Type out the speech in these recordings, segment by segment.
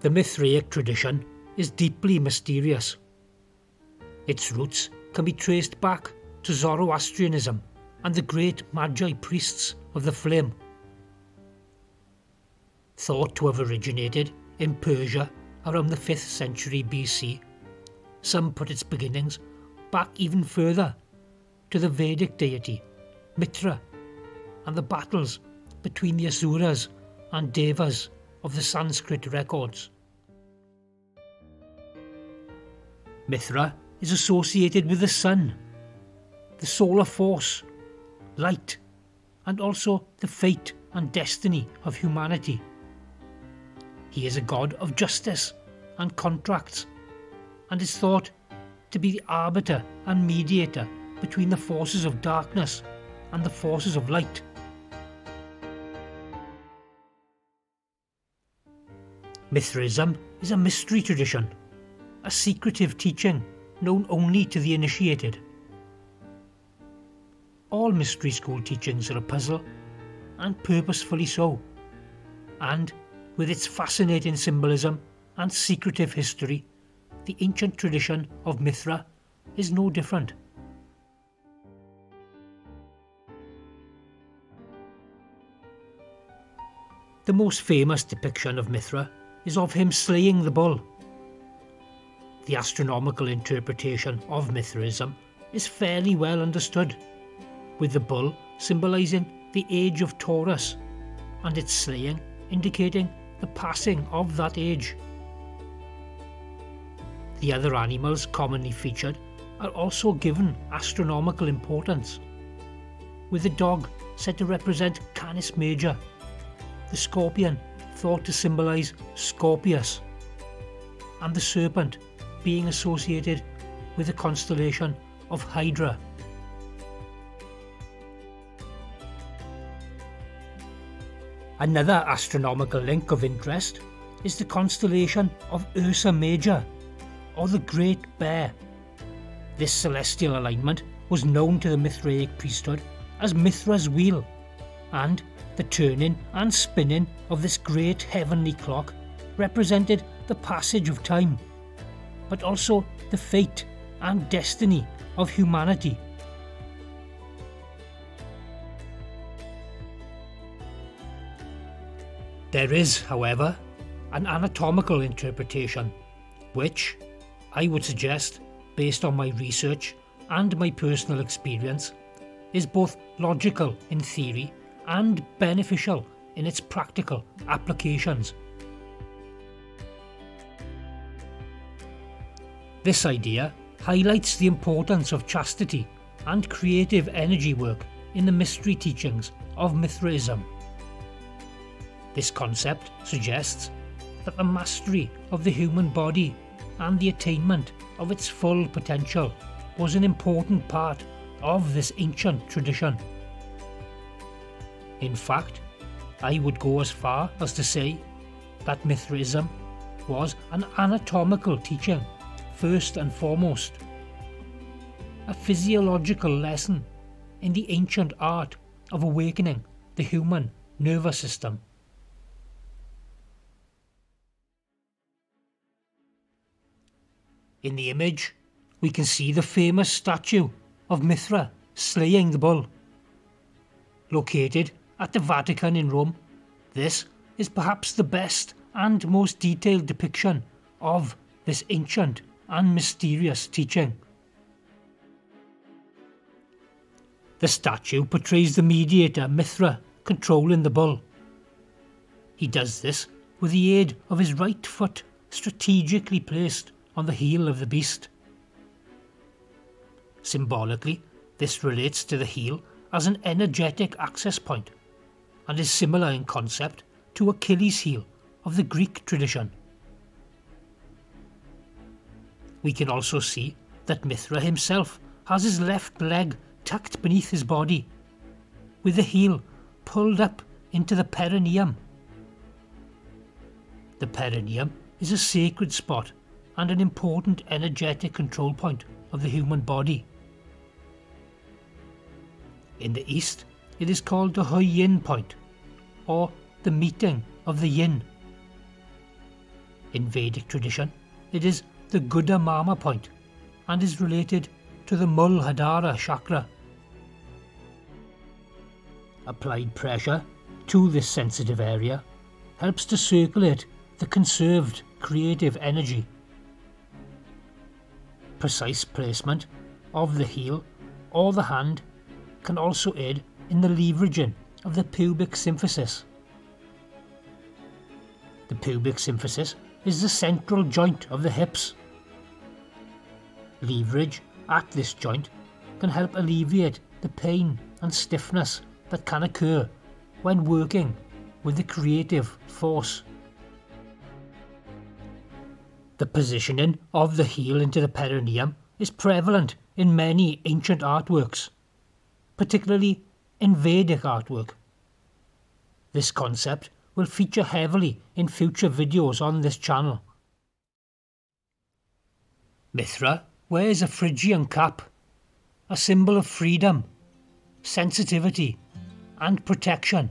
The Mithraic tradition is deeply mysterious. Its roots can be traced back to Zoroastrianism and the great Magi priests of the flame. Thought to have originated in Persia around the 5th century BC, some put its beginnings back even further to the Vedic deity Mithra and the battles between the Asuras and Devas of the Sanskrit records. Mithra is associated with the sun, the solar force, light, and also the fate and destiny of humanity. He is a god of justice and contracts, and is thought to be the arbiter and mediator between the forces of darkness and the forces of light. Mithraism is a mystery tradition, a secretive teaching known only to the initiated. All mystery school teachings are a puzzle, and purposefully so, and with its fascinating symbolism and secretive history, the ancient tradition of Mithra is no different. The most famous depiction of Mithra is of him slaying the bull. The astronomical interpretation of Mithraism is fairly well understood, with the bull symbolising the age of Taurus and its slaying indicating the passing of that age. The other animals commonly featured are also given astronomical importance, with the dog said to represent Canis Major, the scorpion thought to symbolise Scorpius, and the serpent being associated with the constellation of Hydra. Another astronomical link of interest is the constellation of Ursa Major, or the Great Bear. This celestial alignment was known to the Mithraic priesthood as Mithra's wheel, and the turning and spinning of this great heavenly clock represented the passage of time, but also the fate and destiny of humanity. There is, however, an anatomical interpretation, which, I would suggest, based on my research and my personal experience, is both logical in theory and beneficial in its practical applications. This idea highlights the importance of chastity and creative energy work in the mystery teachings of Mithraism. This concept suggests that the mastery of the human body and the attainment of its full potential was an important part of this ancient tradition. In fact, I would go as far as to say that Mithraism was an anatomical teaching first and foremost, a physiological lesson in the ancient art of awakening the human nervous system. In the image, we can see the famous statue of Mithra slaying the bull. Located at the Vatican in Rome, this is perhaps the best and most detailed depiction of this ancient and mysterious teaching. The statue portrays the mediator Mithra controlling the bull. He does this with the aid of his right foot strategically placed on the heel of the beast. Symbolically, this relates to the heel as an energetic access point, and is similar in concept to Achilles' heel of the Greek tradition. We can also see that Mithra himself has his left leg tucked beneath his body, with the heel pulled up into the perineum. The perineum is a sacred spot and an important energetic control point of the human body. In the East, it is called the Yin point, or the meeting of the yin. In Vedic tradition, it is the Guda Mama point and is related to the Muladhara chakra. Applied pressure to this sensitive area helps to circulate the conserved creative energy. Precise placement of the heel or the hand can also aid in the leveraging of the pubic symphysis. The pubic symphysis is the central joint of the hips. Leverage at this joint can help alleviate the pain and stiffness that can occur when working with the creative force. The positioning of the heel into the perineum is prevalent in many ancient artworks, particularly in Vedic artwork. This concept will feature heavily in future videos on this channel. Mithra wears a Phrygian cap, a symbol of freedom, sensitivity and protection.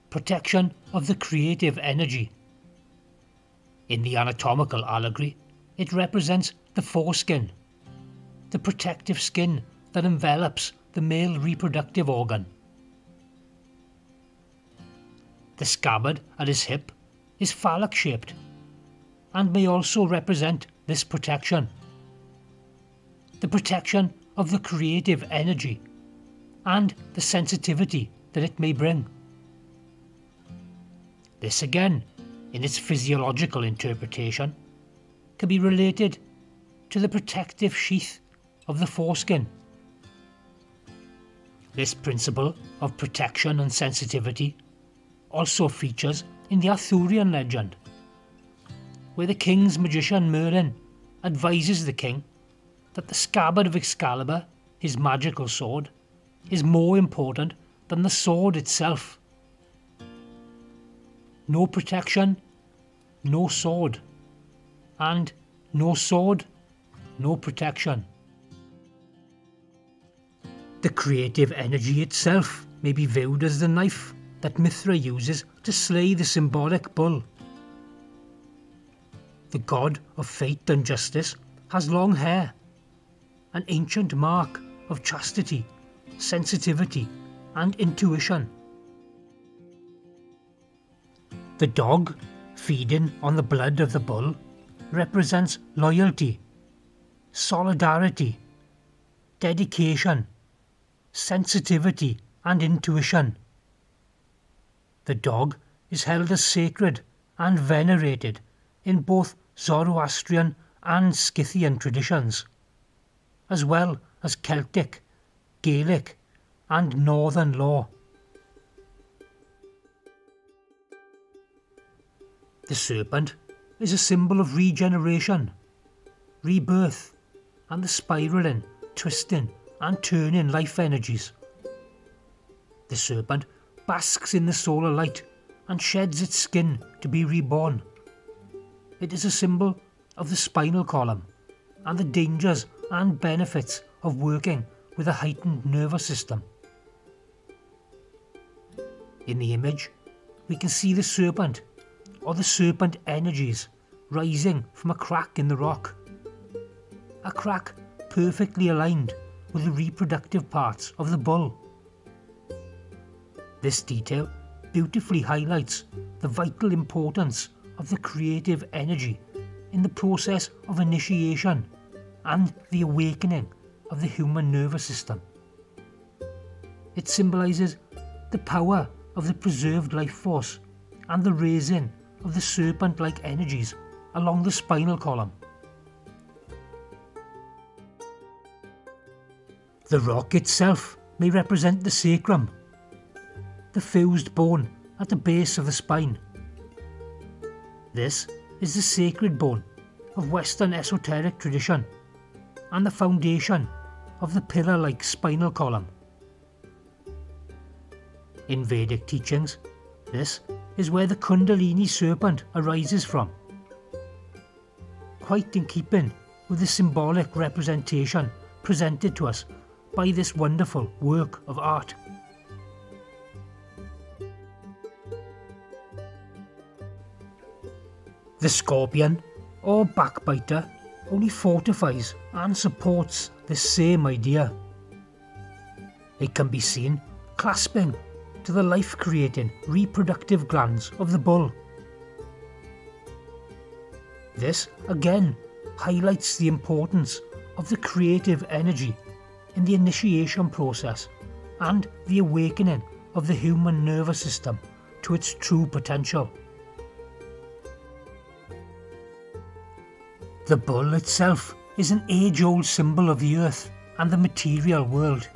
Protection of the creative energy. In the anatomical allegory, it represents the foreskin, the protective skin that envelops the male reproductive organ. The scabbard at his hip is phallic shaped and may also represent this protection. The protection of the creative energy and the sensitivity that it may bring. This again, in its physiological interpretation, can be related to the protective sheath of the foreskin. This principle of protection and sensitivity also features in the Arthurian legend, where the king's magician Merlin advises the king that the scabbard of Excalibur, his magical sword, is more important than the sword itself. No protection, no sword, and no sword, no protection. The creative energy itself may be viewed as the knife that Mithra uses to slay the symbolic bull. The god of fate and justice has long hair, an ancient mark of chastity, sensitivity and intuition. The dog, feeding on the blood of the bull, represents loyalty, solidarity, dedication, sensitivity and intuition. The dog is held as sacred and venerated in both Zoroastrian and Scythian traditions, as well as Celtic, Gaelic and Northern law. The serpent is a symbol of regeneration, rebirth and the spiralling, twisting and turning life energies. The serpent basks in the solar light and sheds its skin to be reborn. It is a symbol of the spinal column and the dangers and benefits of working with a heightened nervous system. In the image, we can see the serpent or the serpent energies rising from a crack in the rock. A crack perfectly aligned with the reproductive parts of the bull. This detail beautifully highlights the vital importance of the creative energy in the process of initiation and the awakening of the human nervous system. It symbolises the power of the preserved life force and the raising of the serpent-like energies along the spinal column. The rock itself may represent the sacrum, the fused bone at the base of the spine. This is the sacred bone of Western esoteric tradition and the foundation of the pillar-like spinal column. In Vedic teachings, this is where the Kundalini serpent arises from, quite in keeping with the symbolic representation presented to us by this wonderful work of art. The scorpion, or backbiter, only fortifies and supports this same idea. It can be seen clasping to the life-creating reproductive glands of the bull. This again highlights the importance of the creative energy in the initiation process and the awakening of the human nervous system to its true potential. The bull itself is an age-old symbol of the earth and the material world.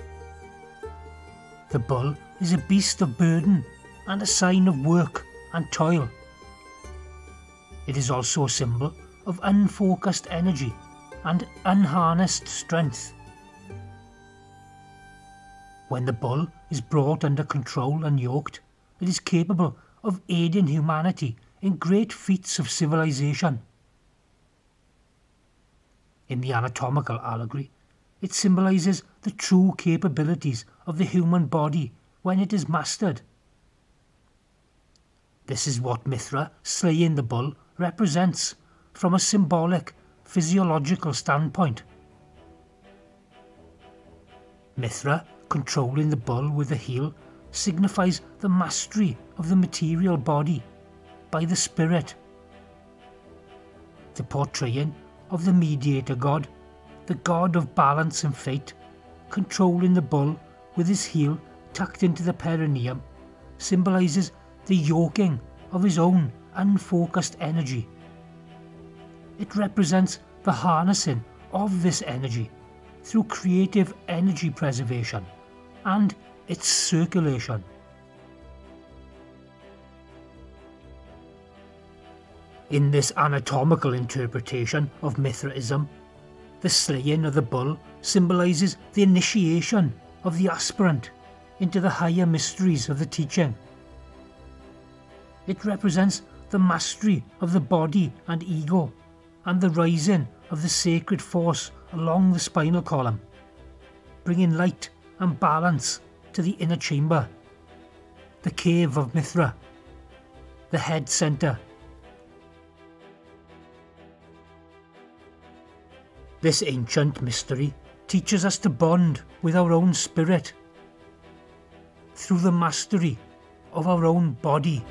The bull is a beast of burden and a sign of work and toil. It is also a symbol of unfocused energy and unharnessed strength. When the bull is brought under control and yoked, it is capable of aiding humanity in great feats of civilization. In the anatomical allegory, it symbolises the true capabilities of the human body when it is mastered. This is what Mithra slaying the bull represents from a symbolic, physiological standpoint. Mithra controlling the bull with the heel signifies the mastery of the material body by the spirit. The portraying of the mediator god, the god of balance and fate, controlling the bull with his heel tucked into the perineum, symbolises the yoking of his own unfocused energy. It represents the harnessing of this energy through creative energy preservation and its circulation. In this anatomical interpretation of Mithraism, the slaying of the bull symbolises the initiation of the aspirant into the higher mysteries of the teaching. It represents the mastery of the body and ego and the rising of the sacred force along the spinal column, bringing light and balance to the inner chamber, the cave of Mithra, the head centre. This ancient mystery teaches us to bond with our own spirit through the mastery of our own body.